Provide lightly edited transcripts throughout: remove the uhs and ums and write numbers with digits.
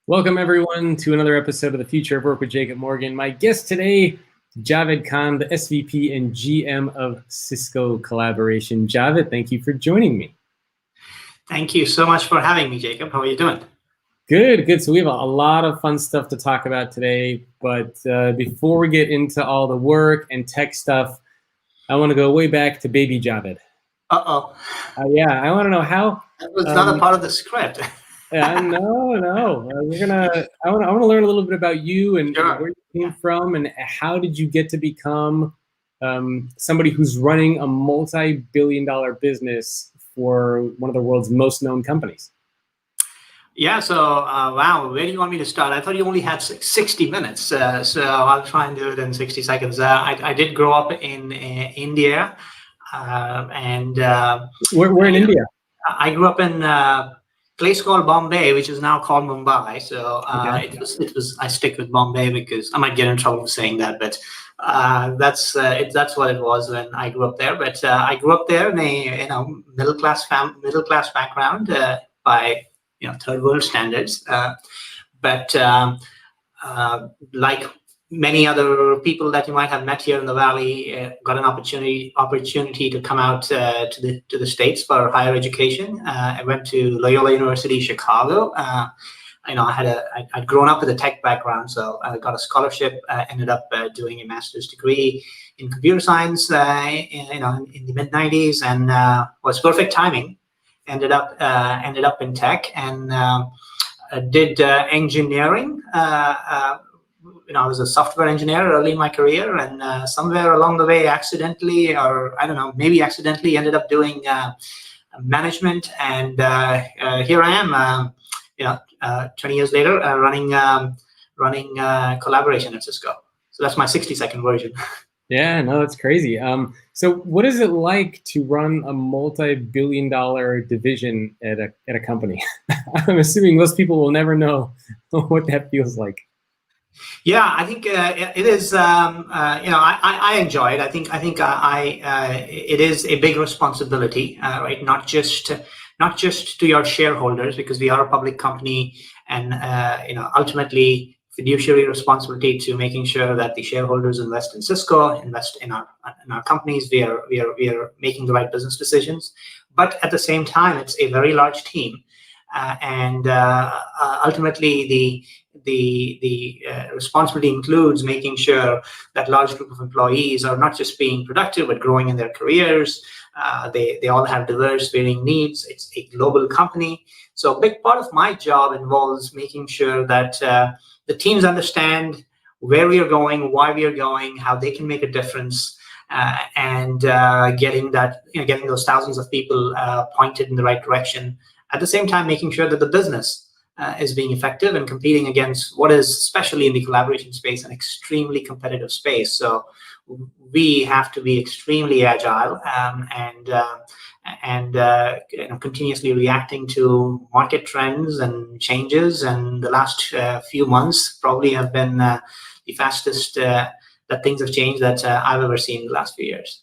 Welcome, everyone, to another episode of The Future of Work with Jacob Morgan. My guest today, Javed Khan, the SVP and GM of Cisco Collaboration. Javed, thank you for joining me. Thank you so much for having me, Jacob. How are you doing? Good. So we have a lot of fun stuff to talk about today. But before we get into all the work and tech stuff, I want to go way back to baby Javed. Yeah, I want to know how. That was not a part of the script. No. I want to learn a little bit about you and Sure. where you came from, and how did you get to become somebody who's running a multi-billion-dollar business for one of the world's most known companies. Yeah. So, wow. Where do you want me to start? I thought you only had 60 minutes, so I'll try and do it in 60 seconds. I did grow up in India, and Where in India? I grew up in place called Bombay, which is now called Mumbai. So it was. I stick with Bombay because I might get in trouble for saying that, but that's what it was when I grew up there. But I grew up there in a middle class background by third world standards. But like many other people that you might have met here in the Valley, got an opportunity to come out to the States for higher education. I went to Loyola University, Chicago. I'd grown up with a tech background, so I got a scholarship. Ended up doing a master's degree in computer science, in the mid '90s, and was perfect timing. Ended up in tech and did engineering. I was a software engineer early in my career, and somewhere along the way, accidentally, or I don't know, maybe accidentally, ended up doing management. And here I am, 20 years later, running collaboration at Cisco. So that's my 60-second version. Yeah, no, that's crazy. So what is it like to run a multi-billion-dollar division at a company? I'm assuming most people will never know what that feels like. Yeah, I think it is. I enjoy it. I think it is a big responsibility, right? Not just to your shareholders, because we are a public company, and ultimately fiduciary responsibility to making sure that the shareholders invest in Cisco, invest in our companies. We are making the right business decisions, but at the same time, it's a very large team, and ultimately the responsibility includes making sure that large group of employees are not just being productive but growing in their careers. They all have diverse, varying needs. It's a global company, so a big part of my job involves making sure that the teams understand where we are going, why we are going, how they can make a difference, and getting those thousands of people pointed in the right direction. At the same time, making sure that the business is being effective and competing against what is, especially in the collaboration space, an extremely competitive space. So we have to be extremely agile and continuously reacting to market trends and changes. And the last few months probably have been the fastest that things have changed that I've ever seen in the last few years.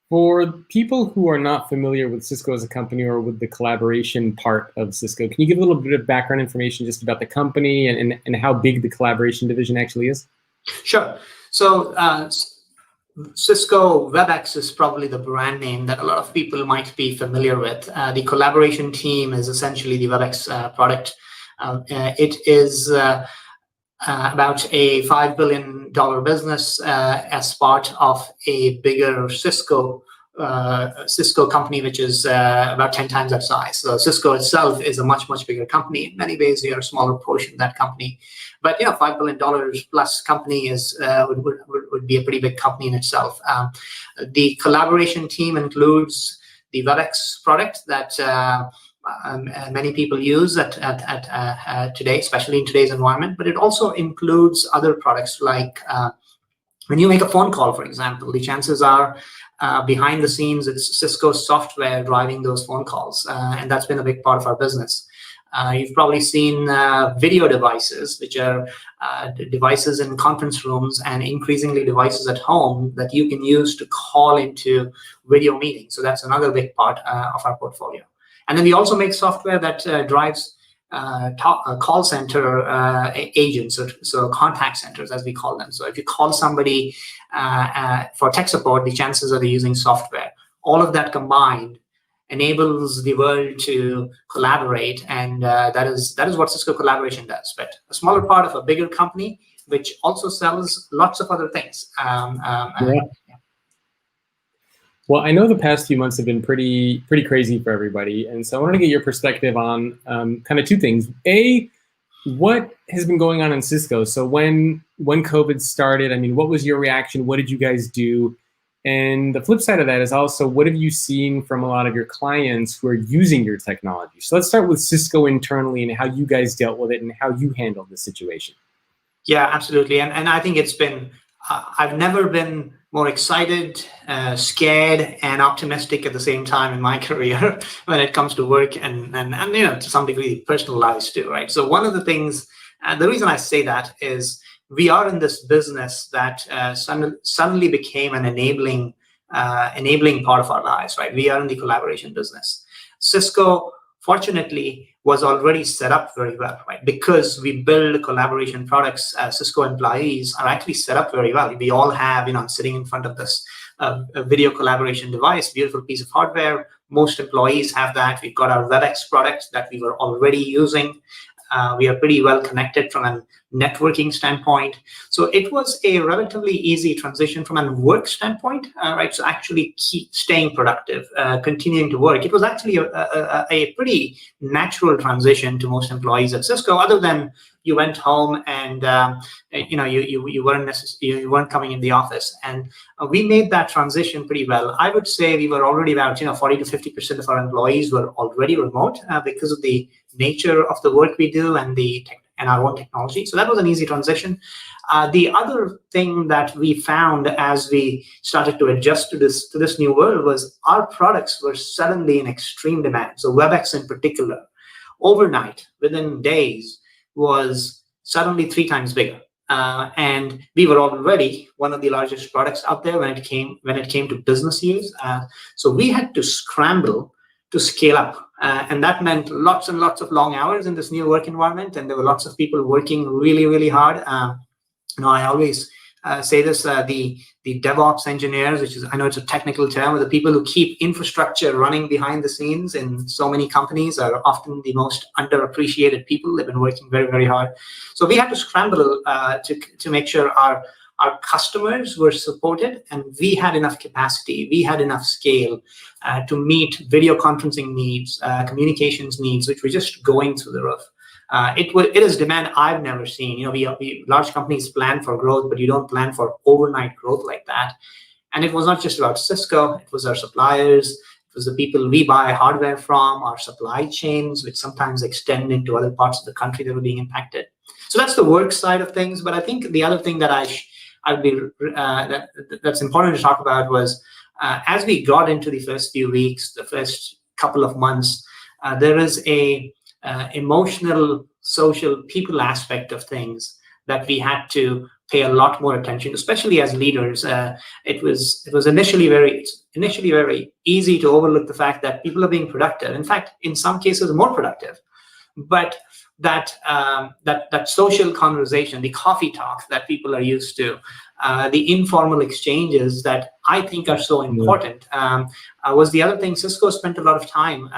For people who are not familiar with Cisco as a company or with the collaboration part of Cisco, can you give a little bit of background information just about the company and how big the collaboration division actually is? Sure. So Cisco WebEx is probably the brand name that a lot of people might be familiar with. The collaboration team is essentially the WebEx product. It is about a $5 billion business as part of a bigger Cisco company, which is about 10 times that size. So Cisco itself is a much bigger company. In many ways, we are a smaller portion of that company. But $5 billion plus company is would be a pretty big company in itself. The collaboration team includes the WebEx product that many people use at today, especially in today's environment. But it also includes other products like when you make a phone call, for example, the chances are behind the scenes it's Cisco software driving those phone calls, and that's been a big part of our business. You've probably seen video devices, which are devices in conference rooms and increasingly devices at home that you can use to call into video meetings. So that's another big part of our portfolio. And then we also make software that drives call center agents, so contact centers as we call them. So if you call somebody for tech support, the chances are they're using software. All of that combined enables the world to collaborate, and that is what Cisco Collaboration does. But a smaller part of a bigger company, which also sells lots of other things. Yeah. Well, I know the past few months have been pretty crazy for everybody, and so I wanted to get your perspective on kind of two things. A, what has been going on in Cisco? So when COVID started, I mean, what was your reaction? What did you guys do? And the flip side of that is also, what have you seen from a lot of your clients who are using your technology? So let's start with Cisco internally and how you guys dealt with it and how you handled the situation. Yeah, absolutely. And I think it's been, I've never been more excited, scared, and optimistic at the same time in my career when it comes to work and to some degree personal lives too, right? So one of the things, the reason I say that is we are in this business that suddenly became an enabling part of our lives, right? We are in the collaboration business. Cisco, fortunately, was already set up very well, right? Because we build collaboration products, Cisco employees are actually set up very well. We all have, sitting in front of this a video collaboration device, beautiful piece of hardware. Most employees have that. We've got our WebEx product that we were already using. We are pretty well connected from a networking standpoint. So it was a relatively easy transition from a work standpoint, right? So actually keep staying productive, continuing to work. It was actually a pretty natural transition to most employees at Cisco, other than you went home and you weren't coming in the office. And we made that transition pretty well. I would say we were already about 40 to 50% of our employees were already remote because of the nature of the work we do and our own technology. So that was an easy transition. The other thing that we found as we started to adjust to this new world was our products were suddenly in extreme demand. So WebEx in particular, overnight, within days, was suddenly 3 times bigger. And we were already one of the largest products out there when it came to business use. So we had to scramble to scale up. And that meant lots and lots of long hours in this new work environment. And there were lots of people working really, really hard. I always say this, the DevOps engineers, which is, I know it's a technical term, the people who keep infrastructure running behind the scenes in so many companies are often the most underappreciated people. They've been working very, very hard. So we had to scramble to make sure our customers were supported, and we had enough capacity, we had enough scale to meet video conferencing needs, communications needs, which were just going through the roof. It is demand I've never seen. We large companies plan for growth, but you don't plan for overnight growth like that. And it was not just about Cisco, it was our suppliers, it was the people we buy hardware from, our supply chains, which sometimes extend into other parts of the country that were being impacted. So that's the work side of things. But I think the other thing that that's important to talk about was as we got into the first few weeks, the first couple of months, there is a emotional, social, people aspect of things that we had to pay a lot more attention, especially as leaders. It was initially very easy to overlook the fact that people are being productive. In fact, in some cases, more productive. But that social conversation, the coffee talk that people are used to, the informal exchanges that I think are so important, was the other thing Cisco spent a lot of time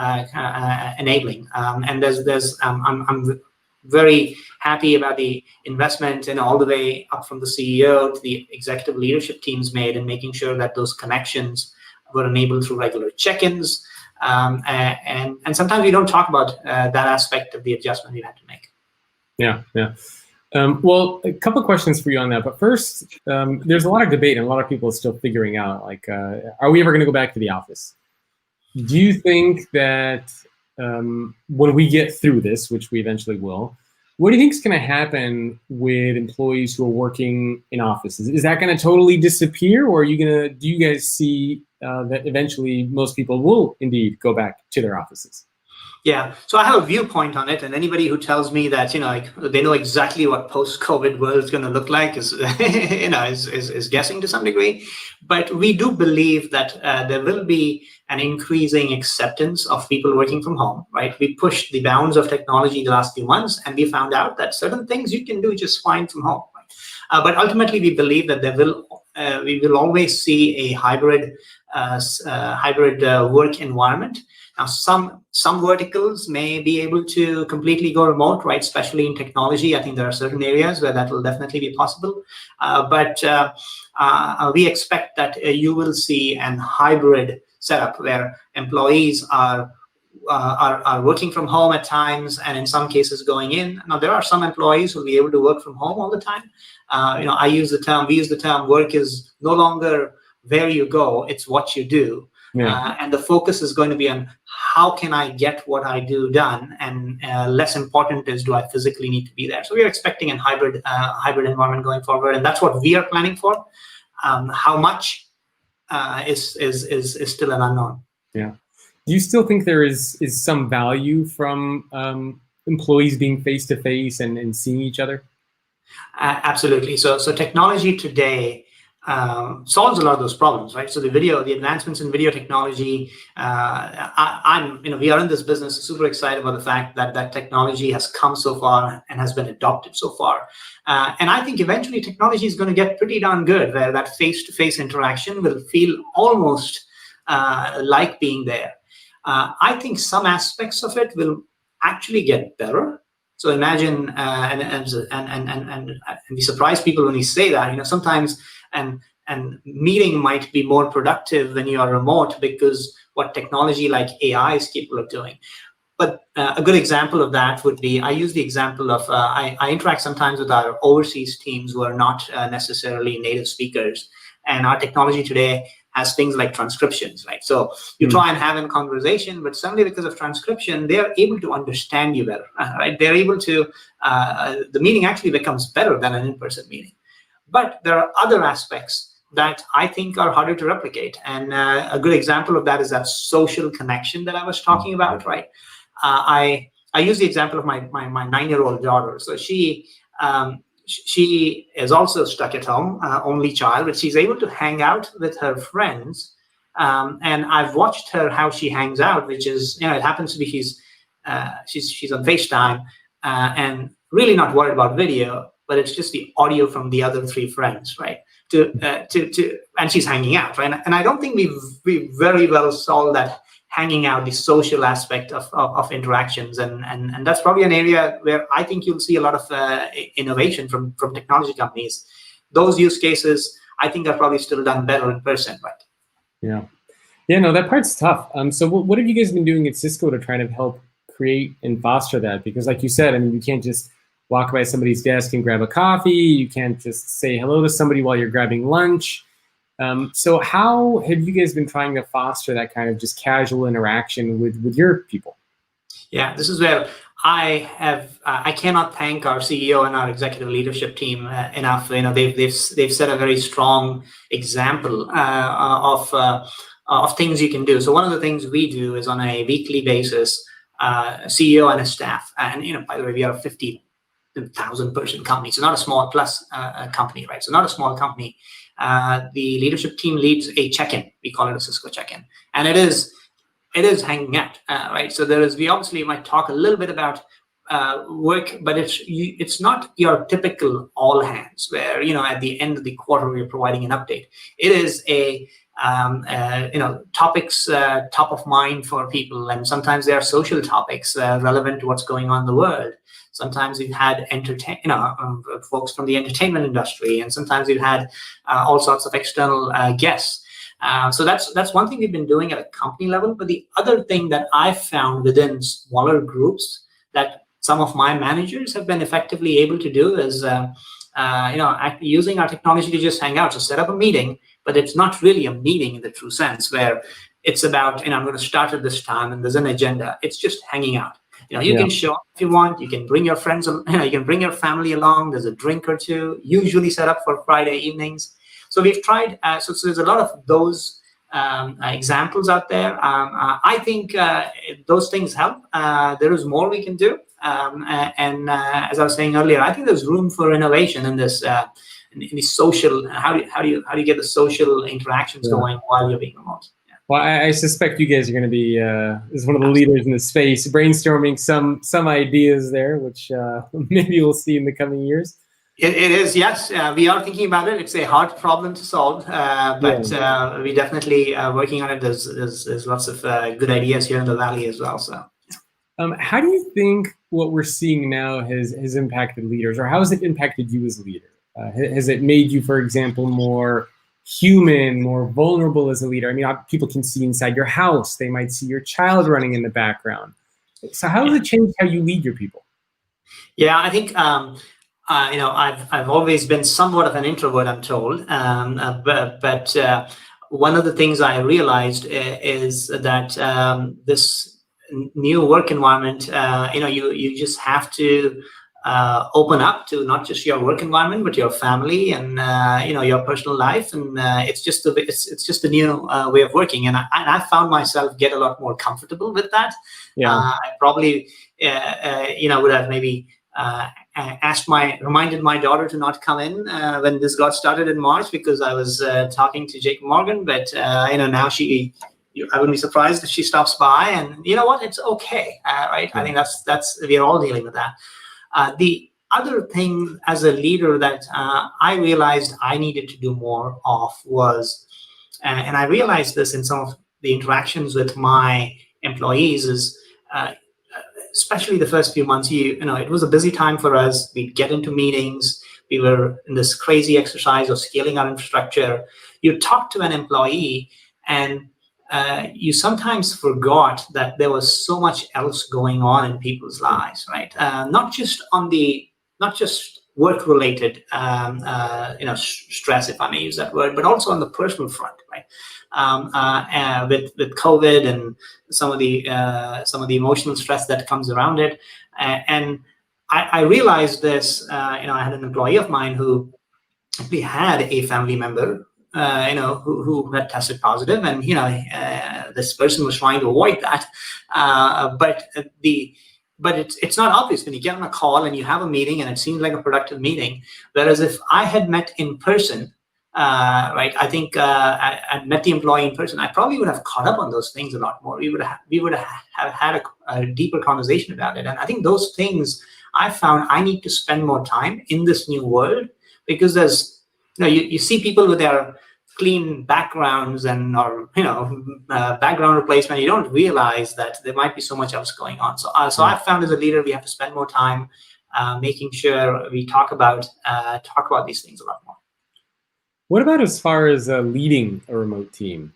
enabling. And I'm very happy about the investment and all the way up from the CEO to the executive leadership teams made in making sure that those connections were enabled through regular check-ins. And sometimes we don't talk about that aspect of the adjustment we had to make. Yeah. Well, a couple of questions for you on that. But first, there's a lot of debate and a lot of people are still figuring out, are we ever going to go back to the office? Do you think that when we get through this, which we eventually will, what do you think is going to happen with employees who are working in offices? Is that going to totally disappear, or do you guys see that eventually most people will indeed go back to their offices? Yeah, so I have a viewpoint on it, and anybody who tells me that like they know exactly what post-COVID world is going to look like is is guessing to some degree. But we do believe that there will be an increasing acceptance of people working from home. Right? We pushed the bounds of technology the last few months, and we found out that certain things you can do just fine from home. Right? But ultimately, we believe that we will always see a hybrid work environment. Now, some verticals may be able to completely go remote, right? Especially in technology. I think there are certain areas where that will definitely be possible. But we expect that you will see an hybrid setup where employees are working from home at times, and in some cases going in. Now, there are some employees who will be able to work from home all the time. We use the term work is no longer where you go, it's what you do. Yeah. And the focus is going to be on how can I get what I do done, and less important is do I physically need to be there. So we are expecting a hybrid environment going forward, and that's what we are planning for. How much is still an unknown. Yeah. Do you still think there is some value from employees being face to face and seeing each other? Absolutely. So technology today solves a lot of those problems, right? So the advancements in video technology, we are in this business super excited about the fact that technology has come so far and has been adopted so far. And I think eventually technology is going to get pretty darn good, where that face-to-face interaction will feel almost like being there. I think some aspects of it will actually get better. So imagine, and we surprise people when we say that, sometimes and meeting might be more productive when you are remote because what technology like AI is capable of doing. But a good example of that would be, I use the example of, I interact sometimes with our overseas teams who are not necessarily native speakers. And our technology today has things like transcriptions, right? So you try and have a conversation, but suddenly because of transcription, they're able to understand you better, right? They're able to, the meeting actually becomes better than an in-person meeting. But there are other aspects that I think are harder to replicate. And a good example of that is that social connection that I was talking about, right? I use the example of my 9-year-old daughter. So she is also stuck at home, only child, but she's able to hang out with her friends. And I've watched her how she hangs out, which is, it happens to be she's on FaceTime and really not worried about video, but it's just the audio from the other 3 friends, right? And she's hanging out, right? And I don't think we've very well solved that hanging out, the social aspect of interactions, and that's probably an area where I think you'll see a lot of innovation from technology companies. Those use cases, I think, are probably still done better in person, right? Yeah, no, that part's tough. So what have you guys been doing at Cisco to try to help create and foster that? Because like you said, I mean, you can't just walk by somebody's desk and grab a coffee. You can't just say hello to somebody while you're grabbing lunch. So how have you guys been trying to foster that kind of just casual interaction with your people? Yeah, this is where I cannot thank our CEO and our executive leadership team enough. They've set a very strong example of things you can do. So one of the things we do is on a weekly basis, CEO and his staff, and by the way, we are a 50,000 person company, so not a small plus company, right? So not a small company. The leadership team leads a check-in. We call it a Cisco check-in, and it is hanging out, right? So we obviously might talk a little bit about work, but it's not your typical all hands where at the end of the quarter we're providing an update. It is a topics top of mind for people, and sometimes there are social topics relevant to what's going on in the world. Sometimes we've had folks from the entertainment industry, and sometimes we've had all sorts of external guests. So that's one thing we've been doing at a company level. But the other thing that I've found within smaller groups that some of my managers have been effectively able to do is using our technology to just hang out, to set up a meeting, but it's not really a meeting in the true sense where it's about, I'm going to start at this time and there's an agenda. It's just hanging out. You can show up if you want. You can bring your friends. You can bring your family along. There's a drink or two, usually set up for Friday evenings. So we've tried. So there's a lot of those examples out there. I think those things help. There is more we can do. And as I was saying earlier, I think there's room for innovation in this, in the social. How do you get the social interactions going while you're being remote? Well, I suspect you guys are going to be as one of the leaders in the space, brainstorming some ideas there, which maybe we'll see in the coming years. It is, yes. We are thinking about it. It's a hard problem to solve, but we definitely working on it. There's lots of good ideas here in the Valley as well. So, how do you think what we're seeing now has impacted leaders, or how has it impacted you as a leader? Has it made you, for example, more human, more vulnerable as a leader? I mean, people can see inside your house. They might see your child running in the background. So how has it changed how you lead your people? Yeah, I think, I've always been somewhat of an introvert, I'm told. But one of the things I realized is that this new work environment, you just have to open up to not just your work environment, but your family and your personal life, and it's just a new way of working. And I found myself get a lot more comfortable with that. I probably would have maybe reminded my daughter to not come in when this got started in March, because I was talking to Jake Morgan. But now I wouldn't be surprised if she stops by, and you know what, it's okay, right? I think that's we're all dealing with that. The other thing as a leader that I realized I needed to do more of was, and I realized this in some of the interactions with my employees, is especially the first few months, it was a busy time for us. We'd get into meetings. We were in this crazy exercise of scaling our infrastructure. You talk to an employee, and you sometimes forgot that there was so much else going on in people's lives, right? Not just work-related, stress, if I may use that word, but also on the personal front, right? With COVID and some of the emotional stress that comes around it, and I realized this. I had an employee of mine who actually had a family member who had tested positive, and this person was trying to avoid that, but it's not obvious when you get on a call and you have a meeting and it seems like a productive meeting. Whereas if I had met in person, right, I think I met the employee in person, I probably would have caught up on those things a lot more. We would have had a deeper conversation about it. And I think those things I found I need to spend more time in this new world, because there's you see people with their clean backgrounds or background replacement. You don't realize that there might be so much else going on. So I've found as a leader, we have to spend more time making sure we talk about these things a lot more. What about as far as leading a remote team?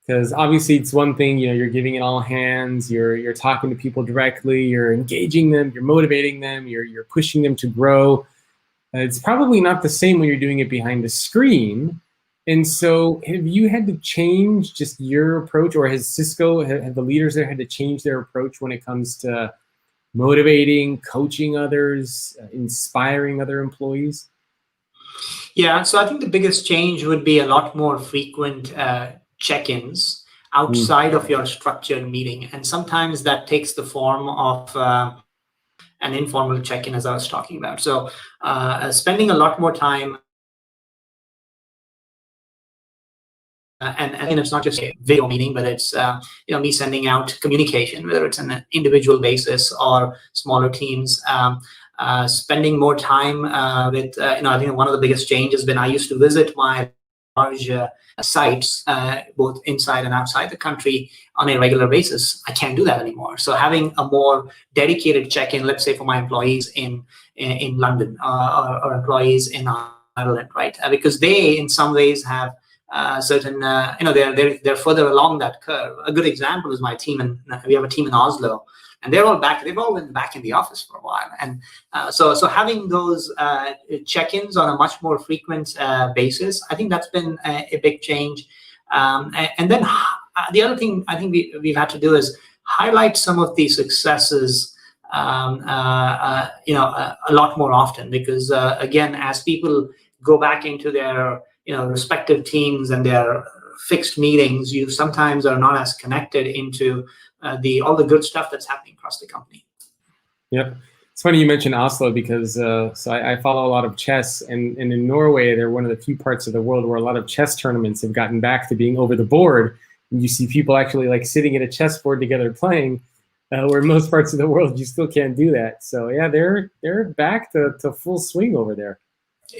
Because obviously it's one thing, you're giving it all hands, you're talking to people directly, you're engaging them, you're motivating them, you're pushing them to grow. It's probably not the same when you're doing it behind the screen. And so have you had to change just your approach, or has Cisco, have the leaders there had to change their approach when it comes to motivating, coaching others, inspiring other employees? Yeah, so I think the biggest change would be a lot more frequent check-ins outside of your structured meeting. And sometimes that takes the form of an informal check-in, as I was talking about. So spending a lot more time, and it's not just a video meeting, but it's me sending out communication, whether it's on an individual basis or smaller teams. Spending more time with, I think one of the biggest changes has been I used to visit my large sites, both inside and outside the country, on a regular basis. I can't do that anymore. So having a more dedicated check-in, let's say for my employees in London or employees in Ireland, right? Because they, in some ways, have certain, they're further along that curve. A good example is my team, and we have a team in Oslo. And they're all back. They've all been back in the office for a while, and so having those check-ins on a much more frequent basis, I think that's been a big change. And then the other thing I think we've had to do is highlight some of the successes, a lot more often, because again, as people go back into their respective teams and their fixed meetings, you sometimes are not as connected into all the good stuff that's happening across the company. Yep. It's funny you mentioned Oslo because so I follow a lot of chess, and in Norway, they're one of the few parts of the world where a lot of chess tournaments have gotten back to being over the board. And you see people actually like sitting at a chessboard together playing, where in most parts of the world you still can't do that. So yeah, they're back to full swing over there.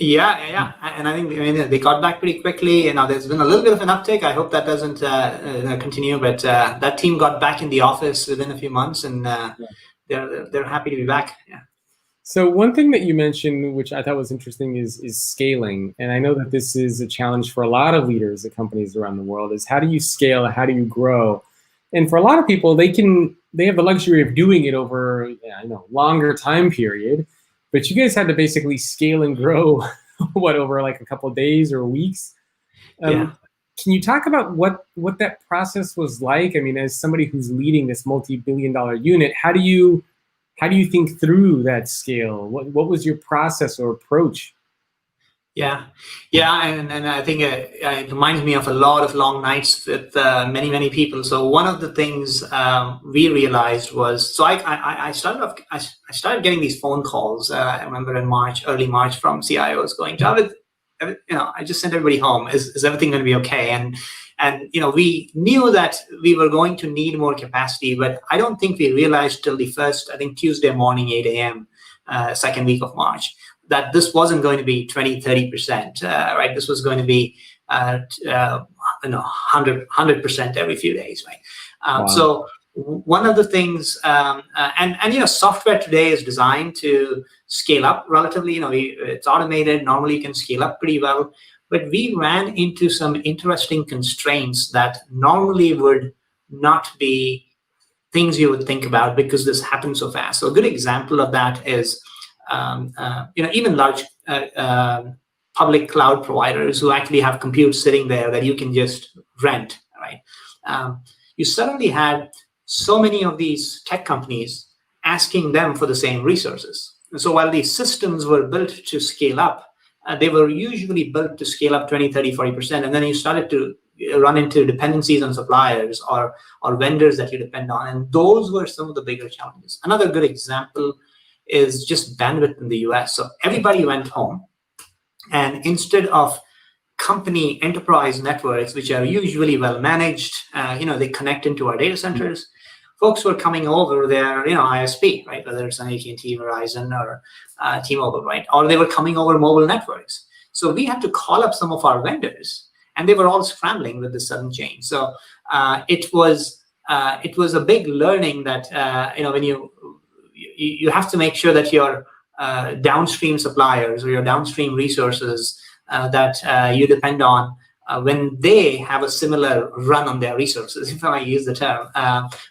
Yeah, and I think they got back pretty quickly. There's been a little bit of an uptick. I hope that doesn't continue, but that team got back in the office within a few months, and they're happy to be back. Yeah. So one thing that you mentioned, which I thought was interesting, is scaling. And I know that this is a challenge for a lot of leaders at companies around the world, is how do you scale, how do you grow? And for a lot of people, they have the luxury of doing it over longer time period, but you guys had to basically scale and grow over like a couple of days or weeks. Can you talk about what that process was like? I mean, as somebody who's leading this multi-billion-dollar unit, how do you think through that scale? What was your process or approach? Yeah, and I think it reminds me of a lot of long nights with many people. So one of the things we realized was, so I started getting these phone calls. I remember in early March, from CIOs going, Javed, I just sent everybody home. Is everything going to be okay? And we knew that we were going to need more capacity, but I don't think we realized till the first, I think Tuesday morning, 8 a.m., second week of March, that this wasn't going to be 20-30%, right? This was going to be 100% every few days, right? Wow. So one of the things, and software today is designed to scale up relatively. It's automated. Normally, you can scale up pretty well. But we ran into some interesting constraints that normally would not be things you would think about because this happens so fast. So a good example of that is, even large public cloud providers who actually have compute sitting there that you can just rent, right? You suddenly had so many of these tech companies asking them for the same resources. And so while these systems were built to scale up, they were usually built to scale up 20, 30, 40%. And then you started to run into dependencies on suppliers or vendors that you depend on. And those were some of the bigger challenges. Another good example is just bandwidth in the US. So everybody went home. And instead of company enterprise networks, which are usually well managed, they connect into our data centers, folks were coming over their, ISP, right? Whether it's an AT&T, Verizon, or T-Mobile, right? Or they were coming over mobile networks. So we had to call up some of our vendors, and they were all scrambling with this sudden change. So it was a big learning that when you have to make sure that your downstream suppliers or your downstream resources that you depend on, when they have a similar run on their resources, if I use the term,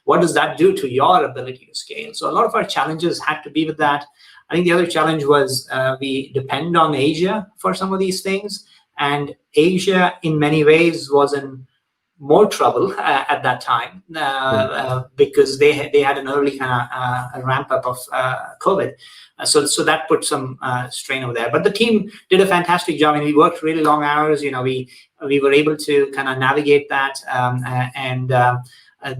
what does that do to your ability to scale? So a lot of our challenges had to be with that. I think the other challenge was we depend on Asia for some of these things, and Asia in many ways was in more trouble at that time because they had an early kind of ramp up of COVID. So that put some strain over there. But the team did a fantastic job. I mean, we worked really long hours. We were able to kind of navigate that.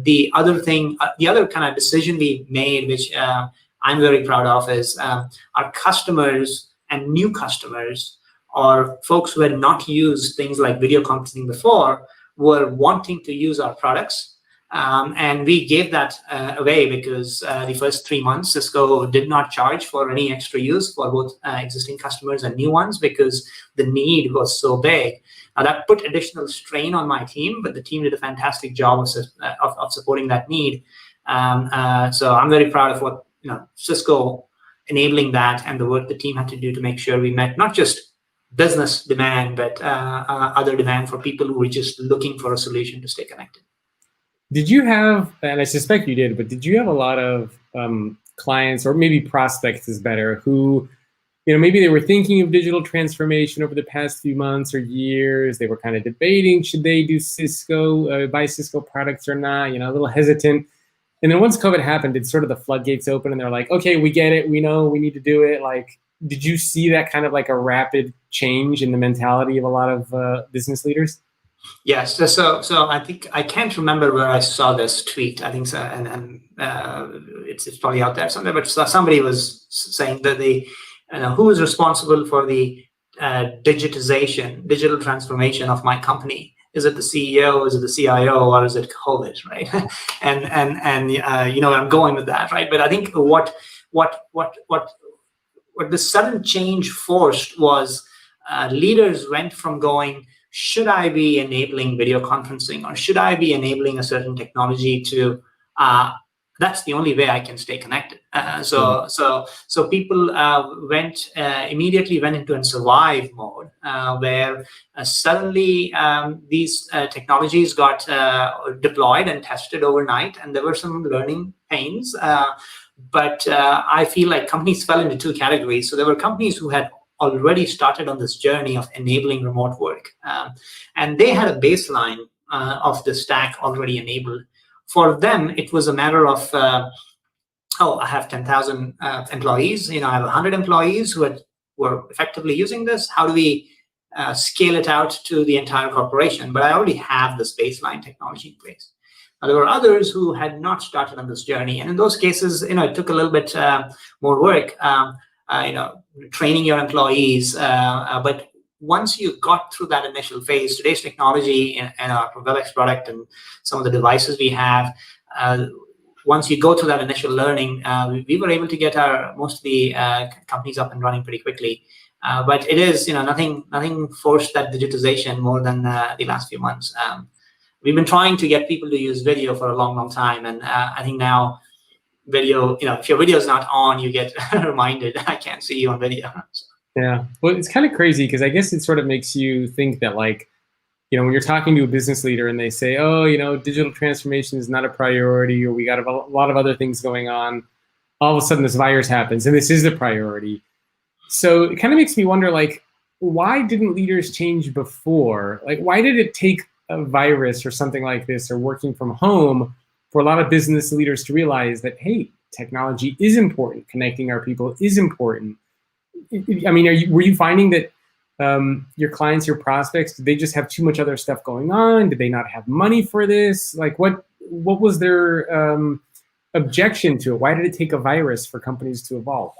The other kind of decision we made, which I'm very proud of, is our customers and new customers, or folks who had not used things like video conferencing before, were wanting to use our products. And we gave that away because the first 3 months, Cisco did not charge for any extra use for both existing customers and new ones because the need was so big. Now, that put additional strain on my team, but the team did a fantastic job of supporting that need. So I'm very proud of what Cisco enabling that and the work the team had to do to make sure we met not just business demand, but other demand for people who were just looking for a solution to stay connected. Did you have, and I suspect you did, but did you have a lot of clients, or maybe prospects is better, who, maybe they were thinking of digital transformation over the past few months or years. They were kind of debating, should they do buy Cisco products or not, a little hesitant. And then once COVID happened, did sort of the floodgates open and they're like, okay, we get it. We know we need to do it. Like, did you see that kind of like a rapid change in the mentality of a lot of business leaders? Yes. So I think I can't remember where I saw this tweet. I think so, and it's probably out there somewhere. But somebody was saying that who is responsible for the digital transformation of my company? Is it the CEO? Is it the CIO? Or is it COVID? Right? and I'm going with that, right? But I think what the sudden change forced was leaders went from going, should I be enabling video conferencing or should I be enabling a certain technology to that's the only way I can stay connected. So people immediately went into a survive mode where suddenly these technologies got deployed and tested overnight, and there were some learning pains. But I feel like companies fell into two categories. So there were companies who had already started on this journey of enabling remote work. And they had a baseline of the stack already enabled. For them, it was a matter of, I have 10,000 employees. I have 100 employees who were effectively using this. How do we scale it out to the entire corporation? But I already have this baseline technology in place. Now, there were others who had not started on this journey. And in those cases, it took a little bit more work. Training your employees. But once you got through that initial phase, today's technology and our Webex product and some of the devices we have, once you go through that initial learning, we were able to get most of the companies up and running pretty quickly. But it is, nothing forced that digitization more than the last few months. We've been trying to get people to use video for a long, long time. And I think now, video, if your video is not on, you get reminded, I can't see you on video. So. Yeah, well, it's kind of crazy because I guess it sort of makes you think that, like, when you're talking to a business leader and they say, oh, digital transformation is not a priority, or we got a lot of other things going on, all of a sudden this virus happens and this is the priority. So it kind of makes me wonder, like, why didn't leaders change before? Like, why did it take a virus or something like this, or working from home, for a lot of business leaders to realize that, hey, technology is important, connecting our people is important? I mean, were you finding that your clients, your prospects, did they just have too much other stuff going on? Did they not have money for this? Like, what was their objection to it? Why did it take a virus for companies to evolve?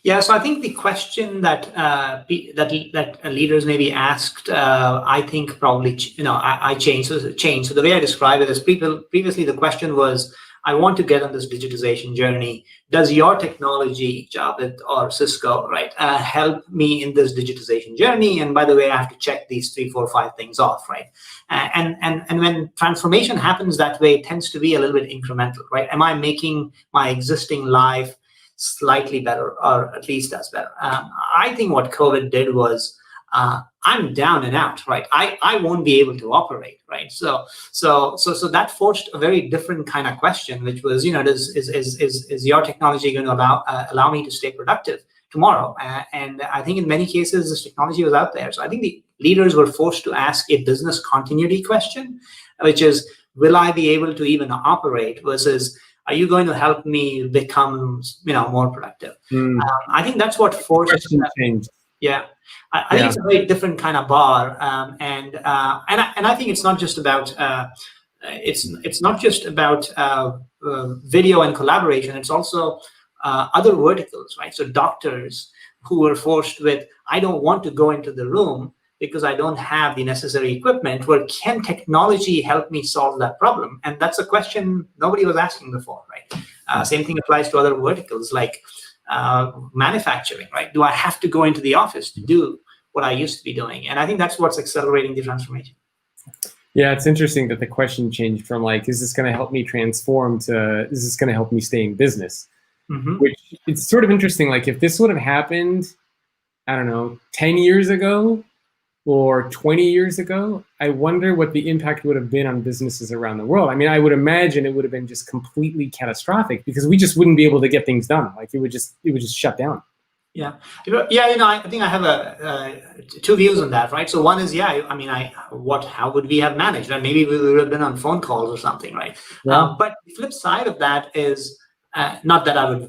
Yeah, so I think the question that that leaders maybe asked, I think probably I changed. So the way I describe it is, previously the question was, I want to get on this digitization journey. Does your technology, Javed or Cisco, right, help me in this digitization journey? And by the way, I have to check these 3, 4, 5 things off, right? And when transformation happens that way, it tends to be a little bit incremental, right? Am I making my existing life slightly better, or at least as better? I think what COVID did was, I'm down and out, right? I won't be able to operate, right? So that forced a very different kind of question, which was, is your technology going to allow me to stay productive tomorrow? And I think in many cases, this technology was out there. So I think the leaders were forced to ask a business continuity question, which is, will I be able to even operate, versus, are you going to help me become, more productive? I think that's what forced change. Yeah, I think it's a very different kind of bar, and I think it's not just about it's not just about video and collaboration. It's also other verticals, right? So doctors who were forced with, I don't want to go into the room because I don't have the necessary equipment. Well, can technology help me solve that problem? And that's a question nobody was asking before, right? Same thing applies to other verticals like manufacturing, right? Do I have to go into the office to do what I used to be doing? And I think that's what's accelerating the transformation. Yeah, it's interesting that the question changed from, like, is this going to help me transform, to, is this going to help me stay in business? Mm-hmm. Which, it's sort of interesting. Like, if this would have happened, I don't know, 10 years ago or 20 years ago, I wonder what the impact would have been on businesses around the world. I mean, I would imagine it would have been just completely catastrophic, because we just wouldn't be able to get things done. Like, it would just shut down. Yeah, I think I have two views on that, right? So one is, how would we have managed? And maybe we would have been on phone calls or something, right? Yeah. But the flip side of that is, not that I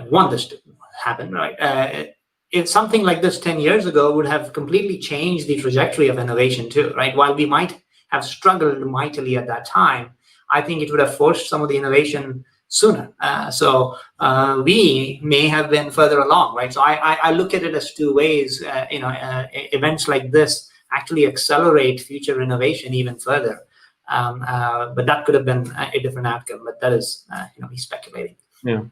want this to happen, right? if something like this 10 years ago would have completely changed the trajectory of innovation too, right? While we might have struggled mightily at that time, I think it would have forced some of the innovation sooner. So we may have been further along, right? So I look at it as two ways. Events like this actually accelerate future innovation even further. But that could have been a different outcome. But that is, me speculating. Yeah.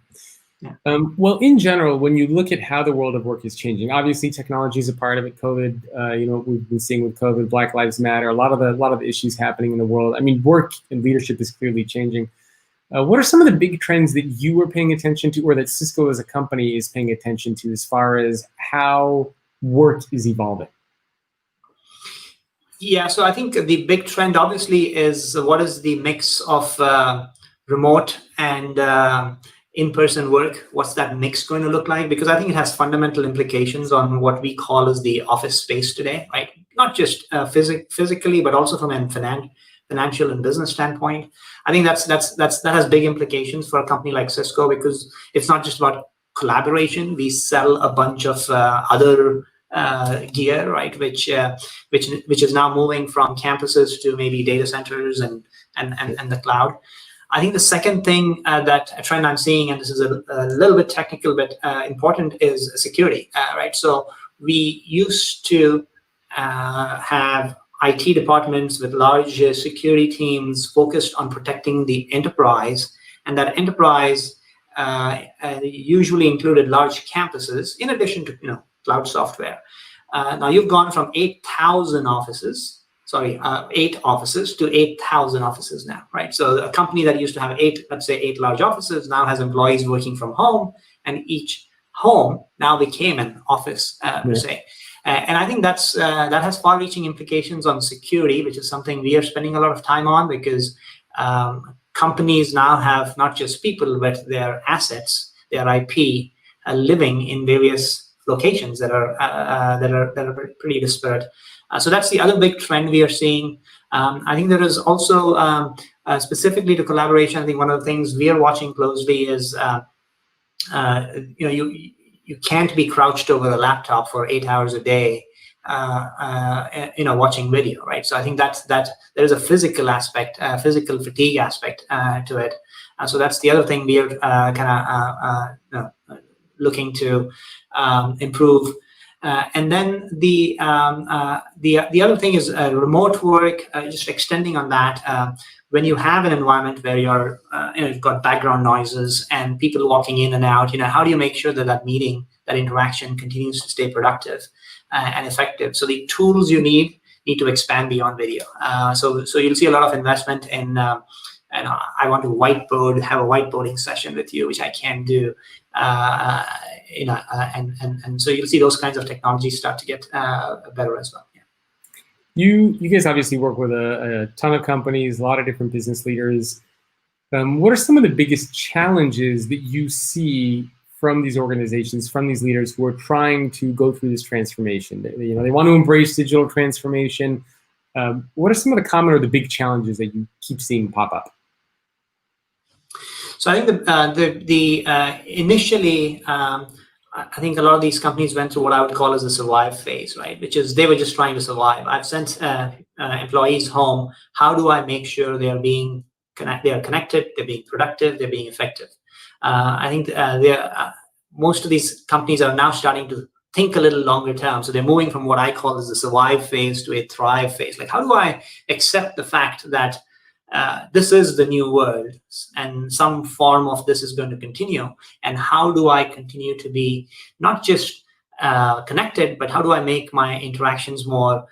Well, in general, when you look at how the world of work is changing, obviously technology is a part of it. COVID, we've been seeing with COVID, Black Lives Matter, a lot of the issues happening in the world. I mean, work and leadership is clearly changing. What are some of the big trends that you are paying attention to, or that Cisco as a company is paying attention to, as far as how work is evolving? Yeah, so I think the big trend obviously is what is the mix of remote and in-person work. What's that mix going to look like? Because I think it has fundamental implications on what we call as the office space today, right? Not just physically, but also from a financial and business standpoint. I think that has big implications for a company like Cisco, because it's not just about collaboration. We sell a bunch of other gear, right? Which is now moving from campuses to maybe data centers and the cloud. I think the second thing that a trend I'm seeing, and this is a little bit technical but important, is security, right? So we used to have IT departments with large security teams focused on protecting the enterprise, and that enterprise usually included large campuses in addition to cloud software. Now you've gone from 8 offices to 8,000 offices now, right? So a company that used to have let's say eight large offices now has employees working from home, and each home now became an office per se. And I think that has far-reaching implications on security, which is something we are spending a lot of time on, because companies now have not just people, but their assets, their IP, living in various locations that are pretty disparate. So that's the other big trend we are seeing. I think there is also specifically to collaboration. I think one of the things we are watching closely is you can't be crouched over a laptop for 8 hours a day, watching video, right? So I think that there is a physical aspect, physical fatigue aspect to it. So that's the other thing we are looking to improve. And then the other thing is remote work. Just extending on that, when you have an environment where you've got background noises and people walking in and out, how do you make sure that meeting, that interaction continues to stay productive and effective? So the tools you need to expand beyond video. So you'll see a lot of investment in. And I want to have a whiteboarding session with you, which I can do. And so you'll see those kinds of technologies start to get better as well. Yeah. You guys obviously work with a ton of companies, a lot of different business leaders. What are some of the biggest challenges that you see from these organizations, from these leaders who are trying to go through this transformation? They want to embrace digital transformation. What are some of the common or the big challenges that you keep seeing pop up? So I think initially, I think a lot of these companies went through what I would call as the survive phase, right? Which is they were just trying to survive. I've sent employees home. How do I make sure they are connected, they're being productive, they're being effective? I think most of these companies are now starting to think a little longer term. So they're moving from what I call as the survive phase to a thrive phase. Like, how do I accept the fact that this is the new world and some form of this is going to continue? And how do I continue to be not just connected, but how do I make my interactions more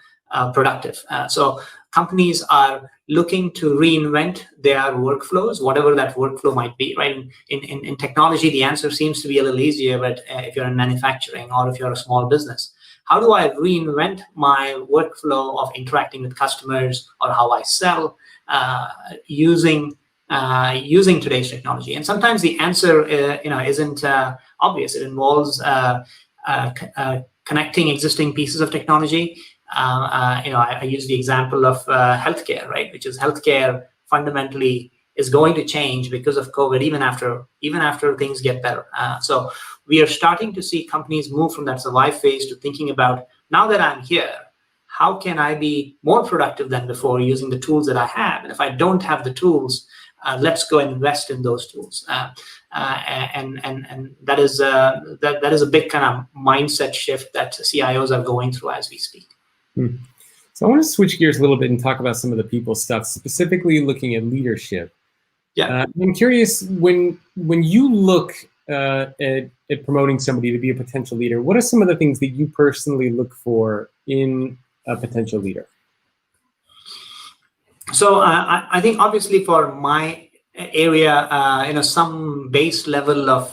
productive? So companies are looking to reinvent their workflows, whatever that workflow might be, right? In technology, the answer seems to be a little easier, but if you're in manufacturing or if you're a small business, how do I reinvent my workflow of interacting with customers or how I sell using today's technology? And sometimes the answer isn't obvious. It involves connecting existing pieces of technology. I use the example of healthcare, right? Which is healthcare fundamentally is going to change because of COVID, even after things get better. So we are starting to see companies move from that survive phase to thinking about, now that I'm here, how can I be more productive than before using the tools that I have? And if I don't have the tools, let's go and invest in those tools. And that is a big kind of mindset shift that CIOs are going through as we speak. So I want to switch gears a little bit and talk about some of the people stuff, specifically looking at leadership. Yeah. I'm curious, when you look at promoting somebody to be a potential leader, what are some of the things that you personally look for in a potential leader? So I think obviously for my area, some base level of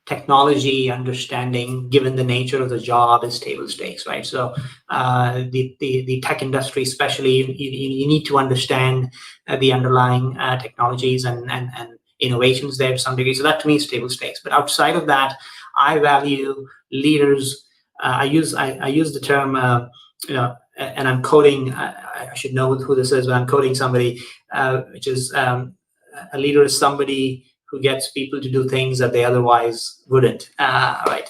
technology understanding, given the nature of the job, is table stakes, right? So the tech industry, especially, you need to understand the underlying technologies and innovations there to some degree. So that to me is table stakes. But outside of that, I value leaders. I use the term, and I'm quoting. I should know who this is, but I'm quoting somebody, which is a leader is somebody who gets people to do things that they otherwise wouldn't, right?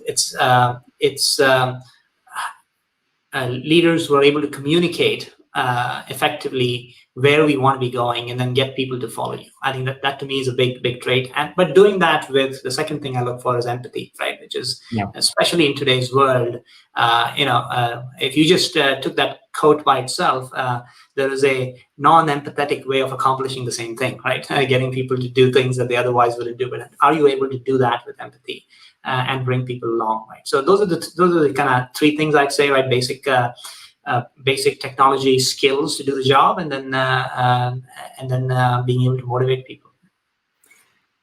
It's leaders who are able to communicate effectively where we want to be going, and then get people to follow you. I think that to me is a big trait. But doing that with, the second thing I look for is empathy, right? Which is, especially in today's world, if you just took that quote by itself, there is a non-empathetic way of accomplishing the same thing, right? Getting people to do things that they otherwise wouldn't do. But are you able to do that with empathy and bring people along, right? So those are the kind of three things I'd say, right? Basic technology skills to do the job, and then being able to motivate people.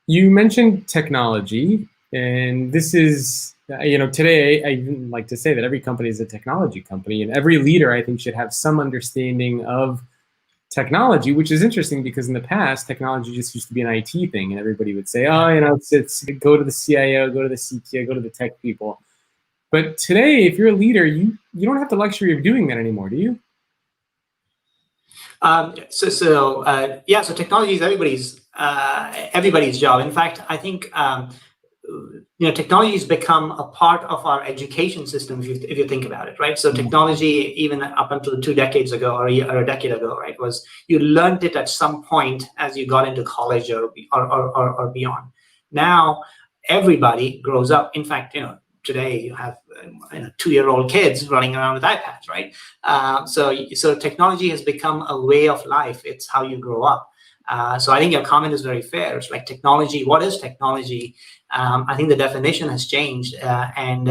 You mentioned technology, and this is, today I even like to say that every company is a technology company, and every leader, I think, should have some understanding of technology, which is interesting because in the past, technology just used to be an IT thing, and everybody would say, it's go to the CIO, go to the CTO, go to the tech people. But today, if you're a leader, you don't have the luxury of doing that anymore, do you? So technology is everybody's job. In fact, I think technology has become a part of our education system, if you think about it, right? So technology, even up until 2 decades ago or a decade ago, right, was you learned it at some point as you got into college or beyond. Now, everybody grows up. In fact, today you have 2-year-old kids running around with iPads, right? So technology has become a way of life. It's how you grow up. So I think your comment is very fair. It's like technology. What is technology? I think the definition has changed, and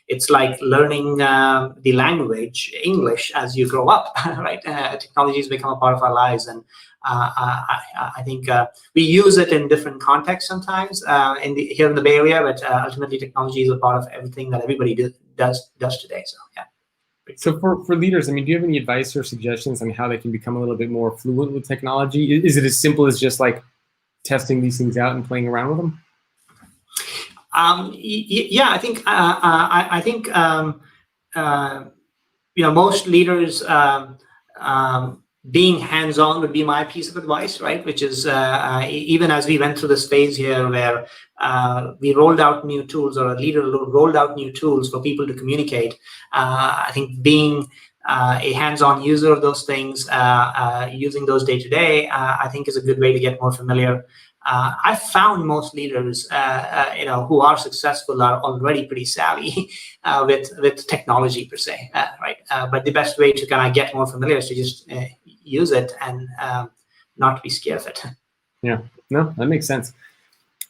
it's like learning the language English as you grow up, right? Technology has become a part of our lives, and I think we use it in different contexts sometimes here in the Bay Area, but ultimately technology is a part of everything that everybody does today. So yeah. So for leaders, do you have any advice or suggestions on how they can become a little bit more fluent with technology? Is it as simple as just like testing these things out and playing around with them? I think most leaders being hands-on would be my piece of advice, right? Which is even as we went through this phase here where we rolled out new tools, or a leader rolled out new tools for people to communicate. I think being a hands-on user of those things, using those day to day, I think is a good way to get more familiar. I found most leaders, who are successful are already pretty savvy with technology per se, right? But the best way to kind of get more familiar is to just use it and not be scared of it. Yeah, no, that makes sense.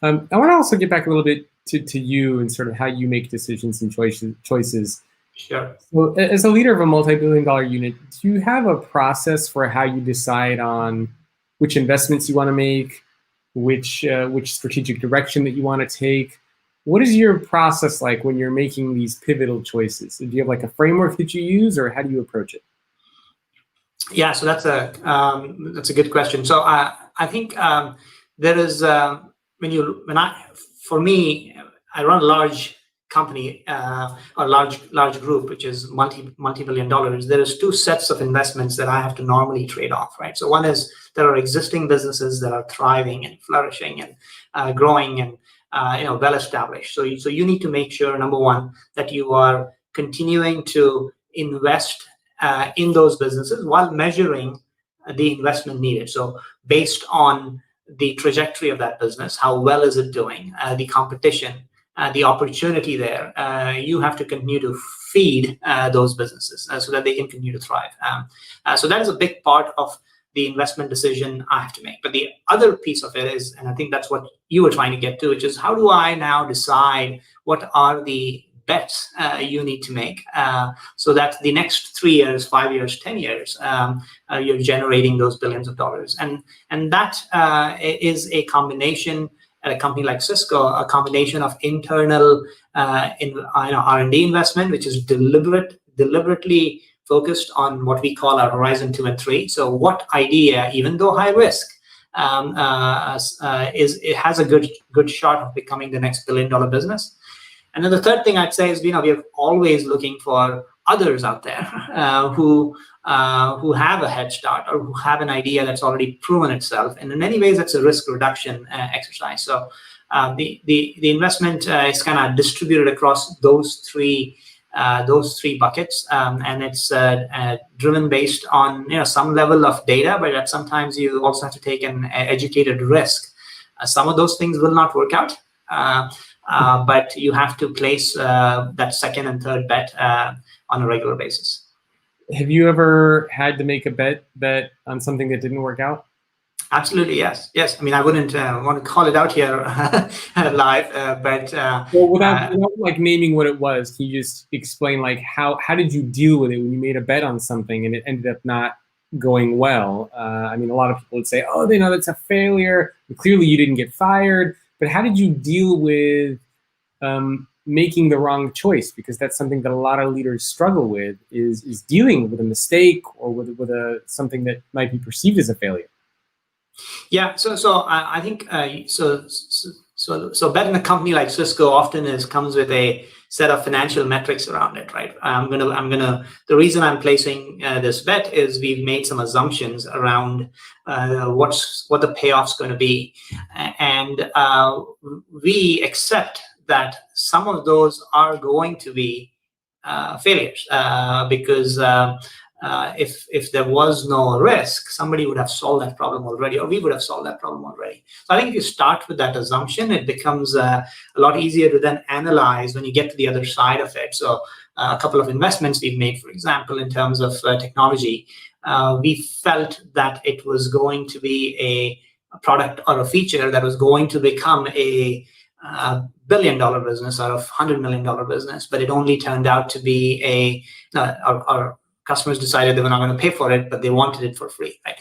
I want to also get back a little bit to you and sort of how you make decisions and choices. Sure. So as a leader of a multi-billion-dollar unit, do you have a process for how you decide on which investments you want to make, which strategic direction that you want to take? What is your process like when you're making these pivotal choices? Do you have like a framework that you use, or how do you approach it? Yeah, so that's a good question. So I think there is for me, I run a large company or large group, which is multi-billion dollars, there is two sets of investments that I have to normally trade off, right? So one is there are existing businesses that are thriving and flourishing and growing and well established. So you need to make sure, number one, that you are continuing to invest in those businesses while measuring the investment needed. So based on the trajectory of that business, how well is it doing, the competition, the opportunity there, you have to continue to feed those businesses so that they can continue to thrive. So that is a big part of the investment decision I have to make. But the other piece of it is, and I think that's what you were trying to get to, which is how do I now decide what are the bets you need to make so that the next 3 years, 5 years, 10 years, you're generating those billions of dollars. And that is a combination at a company like Cisco, a combination of internal R&D investment, which is deliberately focused on what we call our Horizon 2 and 3. So what idea, even though high risk, it has a good shot of becoming the next billion-dollar business. And then the third thing I'd say is, we are always looking for others out there who have a head start or who have an idea that's already proven itself. And in many ways, that's a risk reduction exercise. So the investment is kind of distributed across those three buckets, and it's driven based on some level of data, but sometimes you also have to take an educated risk. Some of those things will not work out. But you have to place that second and third bet on a regular basis. Have you ever had to make a bet on something that didn't work out? Absolutely, yes. I mean, I wouldn't want to call it out here live, but well, without like naming what it was, can you just explain like how did you deal with it when you made a bet on something and it ended up not going well? I mean, a lot of people would say, oh, that's a failure. Clearly, you didn't get fired. But how did you deal with making the wrong choice? Because that's something that a lot of leaders struggle with, is dealing with a mistake or with something that might be perceived as a failure. Yeah, so I think so betting a company like Cisco often comes with a set of financial metrics around it, right? The reason I'm placing this bet is we've made some assumptions around what the payoff's going to be, and we accept that some of those are going to be failures because if there was no risk, somebody would have solved that problem already, or we would have solved that problem already. So I think if you start with that assumption, it becomes a lot easier to then analyze when you get to the other side of it. So a couple of investments we've made, for example, in terms of technology, we felt that it was going to be a product or a feature that was going to become a billion-dollar business or a $100 million business, but it only turned out to be our customers decided they were not going to pay for it, but they wanted it for free, right?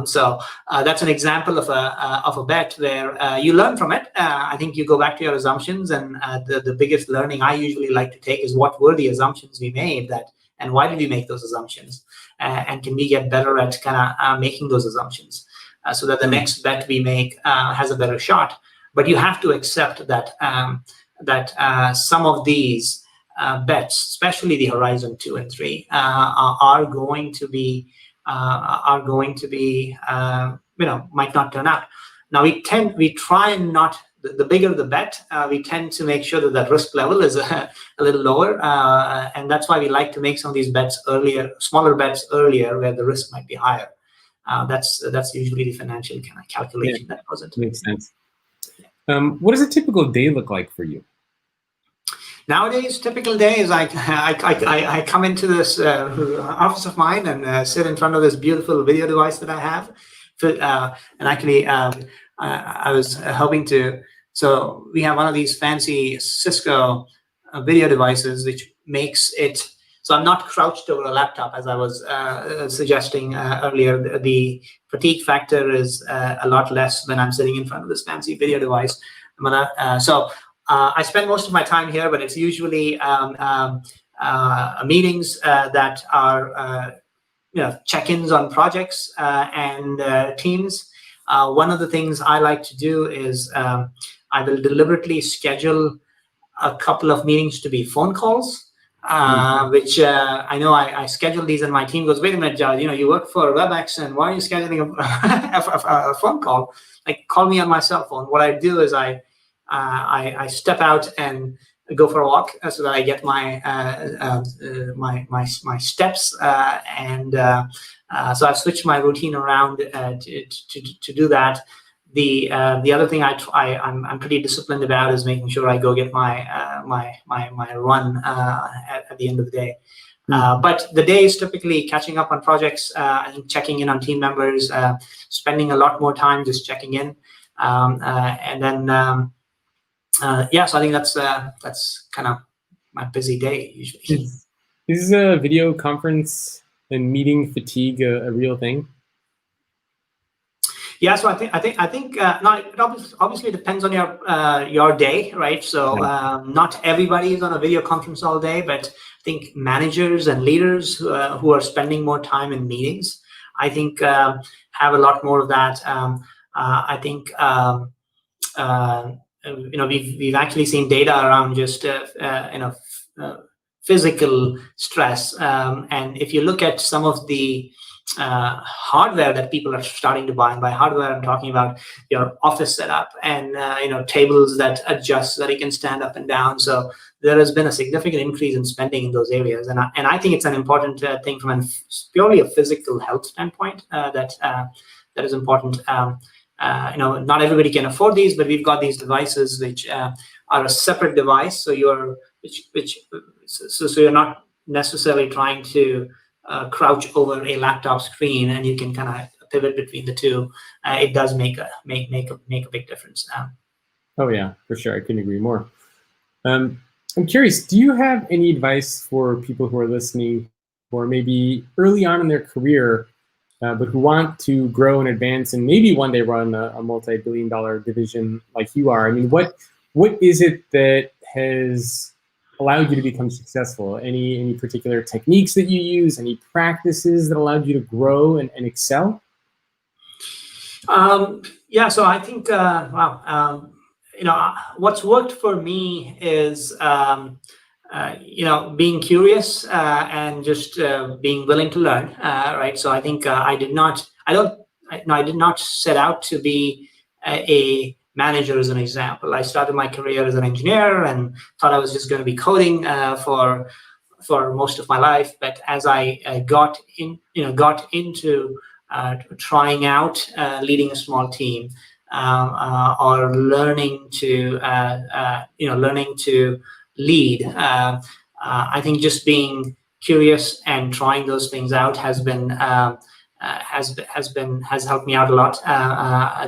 So that's an example of a bet where you learn from it. I think you go back to your assumptions, and the biggest learning I usually like to take is what were the assumptions we made, and why did we make those assumptions, and can we get better at kind of making those assumptions so that the next bet we make has a better shot. But you have to accept that some of these bets, especially the Horizon 2 and 3, are going to be might not turn out. Now we try and not, the bigger the bet, we tend to make sure that risk level is a little lower, and that's why we like to make some of these bets earlier, smaller bets earlier, where the risk might be higher. That's usually the financial kind of calculation that goes into it. Makes sense. What does a typical day look like for you? Nowadays, typical day is I come into this office of mine and sit in front of this beautiful video device that I have. And actually, I was hoping to. So we have one of these fancy Cisco video devices, which makes it so I'm not crouched over a laptop, as I was suggesting earlier. The fatigue factor is a lot less when I'm sitting in front of this fancy video device. I spend most of my time here, but it's usually meetings that are check-ins on projects and teams. One of the things I like to do is I will deliberately schedule a couple of meetings to be phone calls, which I know I schedule these, and my team goes, "Wait a minute, Javed, you work for WebEx, and why are you scheduling a phone call? Like, call me on my cell phone." What I do is I step out and go for a walk so that I get my my steps, and so I've switched my routine around to do that. The other thing I'm pretty disciplined about is making sure I go get my my run at the end of the day. But the day is typically catching up on projects, and checking in on team members, spending a lot more time just checking in, and then yeah. So I think that's kind of my busy day usually. Is video conference and meeting fatigue a real thing? Yeah, so I think no, it obviously depends on your day, right? So not everybody is on a video conference all day, but I think managers and leaders who are spending more time in meetings, I think have a lot more of that. I think we've actually seen data around just physical stress, and if you look at some of the hardware that people are starting to buy, and by hardware I'm talking about your office setup and tables that adjust so that you can stand up and down. So there has been a significant increase in spending in those areas, and I think it's an important thing from purely a physical health standpoint that is important. Not everybody can afford these, but we've got these devices which are a separate device, so you're not necessarily trying to crouch over a laptop screen, and you can kind of pivot between the two. It does make a big difference. Oh yeah, for sure. I couldn't agree more. I'm curious, do you have any advice for people who are listening, who are maybe early on in their career, but who want to grow and advance and maybe one day run a multi-billion-dollar division like you are? I mean, what is it that has allowed you to become successful? Any particular techniques that you use? Any practices that allowed you to grow and excel? Yeah, so I think what's worked for me is being curious and just being willing to learn. Right. So I think I did not set out to be a manager, as an example. I started my career as an engineer and thought I was just going to be coding for most of my life. But as I got into trying out leading a small team, or learning to lead, I think just being curious and trying those things out has helped me out a lot.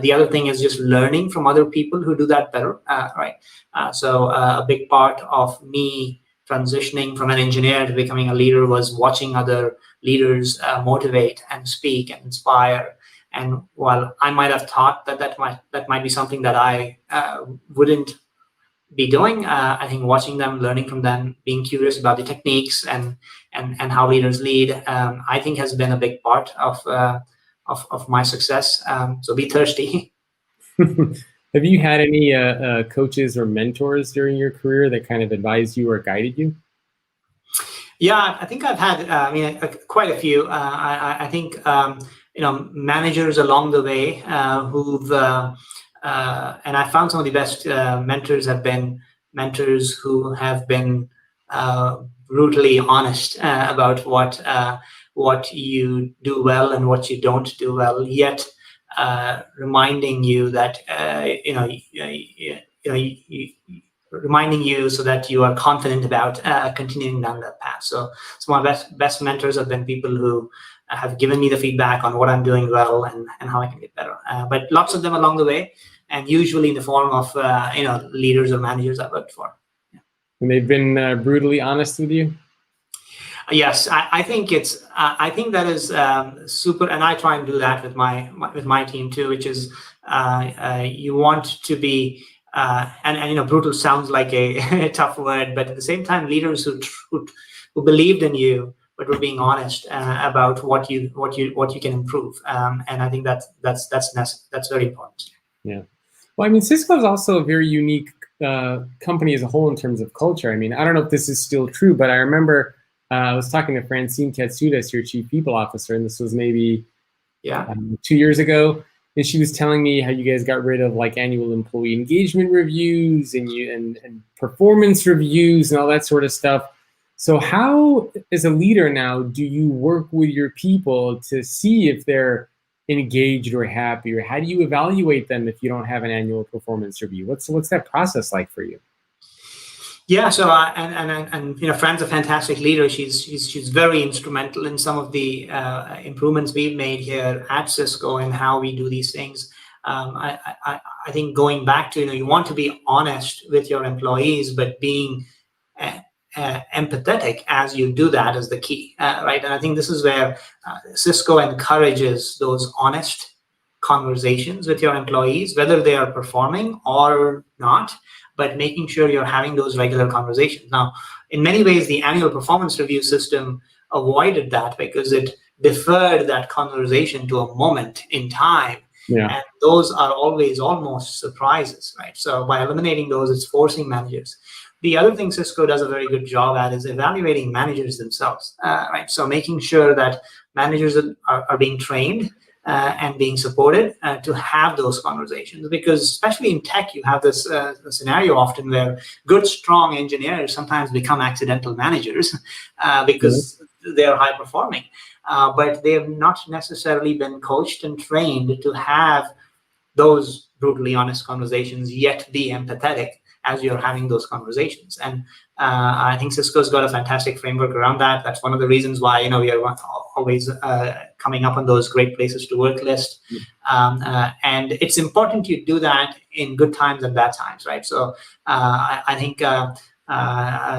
The other thing is just learning from other people who do that better, right? So a big part of me transitioning from an engineer to becoming a leader was watching other leaders motivate and speak and inspire. And while I might have thought that might be something that I wouldn't be doing, I think watching them, learning from them, being curious about the techniques and how leaders lead, I think has been a big part of my success. So be thirsty. Have you had any coaches or mentors during your career that kind of advised you or guided you? Yeah, I think I've had quite a few. I think managers along the way who've and I found some of the best mentors have been mentors who have been brutally honest about what you do well and what you don't do well, yet reminding you that reminding you so that you are confident about continuing down that path. So some of my best mentors have been people who have given me the feedback on what I'm doing well and how I can get better. But lots of them along the way, and usually in the form of leaders or managers I've worked for. Yeah. And they've been brutally honest with you? Yes, I think it's. I think that is super, and I try and do that with my team too, which is you want to be. And brutal sounds like a tough word, but at the same time, leaders who believed in you but were being honest about what you can improve, and I think that's very important. Yeah, well, I mean, Cisco is also a very unique company as a whole in terms of culture. I mean, I don't know if this is still true, but I remember I was talking to Francine Katsudas, your chief people officer, and this was maybe 2 years ago. And she was telling me how you guys got rid of like annual employee engagement reviews and performance reviews and all that sort of stuff. So how, as a leader now, do you work with your people to see if they're engaged or happy, or how do you evaluate them if you don't have an annual performance review? What's that process like for you? Yeah, so and you know, Fran's a fantastic leader. She's very instrumental in some of the improvements we've made here at Cisco and how we do these things. I think going back to, you know, you want to be honest with your employees, but being empathetic as you do that is the key, right? And I think this is where Cisco encourages those honest conversations with your employees, whether they are performing or not, but making sure you're having those regular conversations. Now, in many ways, the annual performance review system avoided that because it deferred that conversation to a moment in time. Yeah. And those are always almost surprises, right? So by eliminating those, it's forcing managers. The other thing Cisco does a very good job at is evaluating managers themselves, right? So making sure that managers are being trained and being supported to have those conversations, because especially in tech, you have this scenario often where good, strong engineers sometimes become accidental managers because they're high performing, but they have not necessarily been coached and trained to have those brutally honest conversations, yet be empathetic as you're having those conversations. And I think Cisco's got a fantastic framework around that. That's one of the reasons why, you know, we are always coming up on those great places to work list. And it's important you do that in good times and bad times, right? So I think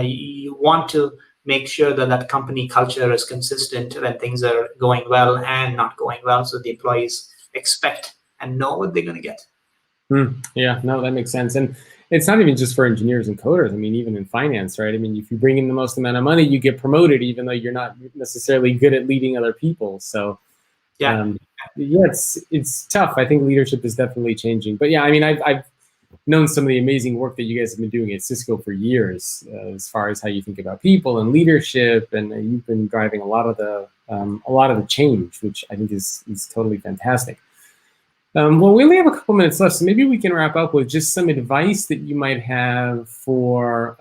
you want to make sure that that company culture is consistent when things are going well and not going well, so the employees expect and know what they're going to get. Yeah, no, that makes sense. And it's not even just for engineers and coders. I mean, even in finance, right? I mean, if you bring in the most amount of money, you get promoted, even though you're not necessarily good at leading other people. So, yeah, it's tough. I think leadership is definitely changing. But yeah, I mean, I've known some of the amazing work that you guys have been doing at Cisco for years, as far as how you think about people and leadership, and you've been driving a lot of the change, which I think is totally fantastic. Well, we only have a couple minutes left, so maybe we can wrap up with just some advice that you might have for,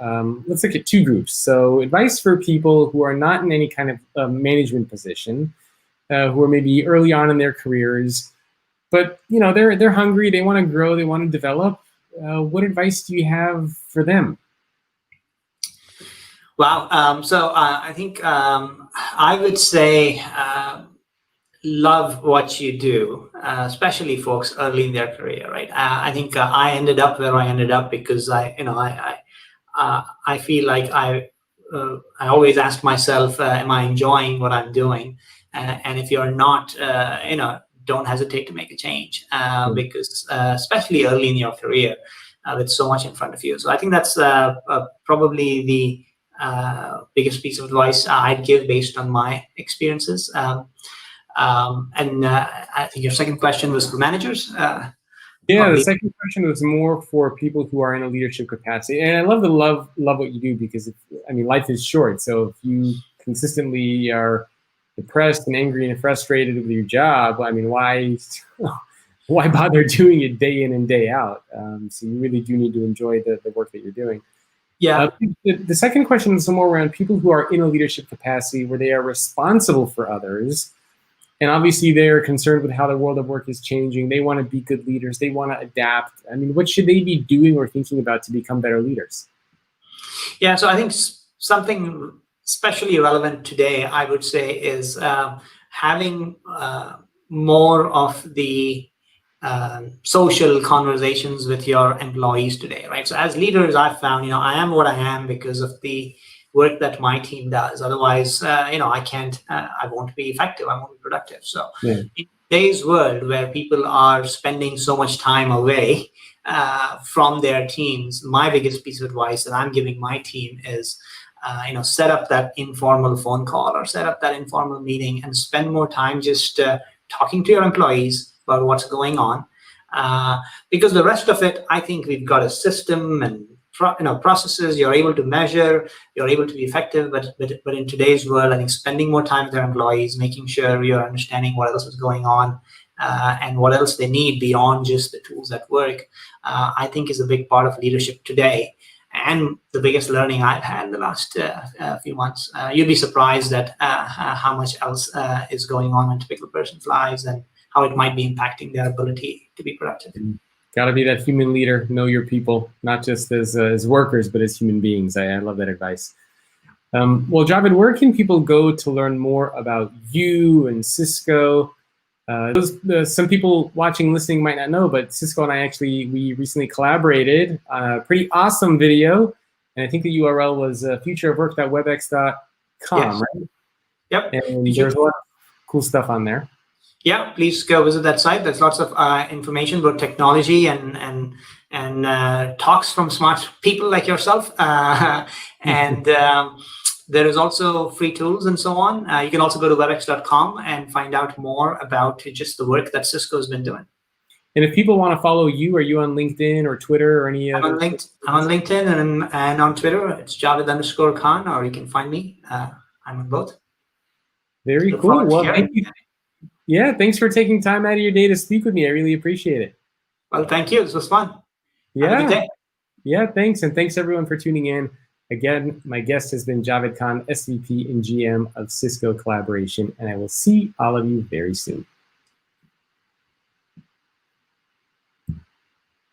let's look at two groups. So advice for people who are not in any kind of management position, who are maybe early on in their careers, but you know, they're hungry, they want to grow, they want to develop. What advice do you have for them? Wow. So I think I would say love what you do, especially folks early in their career, right? I think I ended up where I ended up because I feel like I always ask myself, am I enjoying what I'm doing? And if you're not, don't hesitate to make a change because especially early in your career, with so much in front of you. So I think that's probably the biggest piece of advice I'd give based on my experiences. And I think your second question was for managers. Yeah, the second question was more for people who are in a leadership capacity. And I love what you do, because life is short. So if you consistently are depressed and angry and frustrated with your job, I mean, why bother doing it day in and day out? So you really do need to enjoy the work that you're doing. Yeah. The second question is more around people who are in a leadership capacity where they are responsible for others. And obviously they're concerned with how the world of work is changing. They want to be good leaders. They want to adapt. I mean, what should they be doing or thinking about to become better leaders? Yeah, so I think something especially relevant today, I would say, is having more of the social conversations with your employees today, right? So as leaders, I've found, I am what I am because of the work that my team does. Otherwise, I can't, I won't be effective, I won't be productive. So in today's world where people are spending so much time away from their teams, my biggest piece of advice that I'm giving my team is, set up that informal phone call or set up that informal meeting and spend more time just talking to your employees about what's going on. Because the rest of it, I think we've got a system and processes, you're able to measure, you're able to be effective. But in today's world, I think spending more time with their employees, making sure you're understanding what else is going on, and what else they need beyond just the tools at work, I think is a big part of leadership today. And the biggest learning I've had in the last few months. You'd be surprised at how much else is going on in a typical person's lives and how it might be impacting their ability to be productive. Got to be that human leader. Know your people, not just as workers, but as human beings. I love that advice. Well, Javed, where can people go to learn more about you and Cisco? Some people watching, listening might not know, but Cisco and I we recently collaborated on a pretty awesome video. And I think the URL was futureofwork.webex.com, yes. Right? Yep. And there's a lot of cool stuff on there. Yeah, please go visit that site. There's lots of information about technology and talks from smart people like yourself. And there is also free tools and so on. You can also go to webex.com and find out more about just the work that Cisco has been doing. And if people want to follow you, are you on LinkedIn or Twitter or any other? I'm on LinkedIn and on Twitter. It's Javed_Khan, or you can find me. I'm on both. Very cool. Well, thank you. Yeah, thanks for taking time out of your day to speak with me. I really appreciate it. Well, thank you. This was fun. Yeah. Have a good day. Yeah, thanks. And thanks everyone for tuning in. Again, my guest has been Javed Khan, SVP and GM of Cisco Collaboration, and I will see all of you very soon.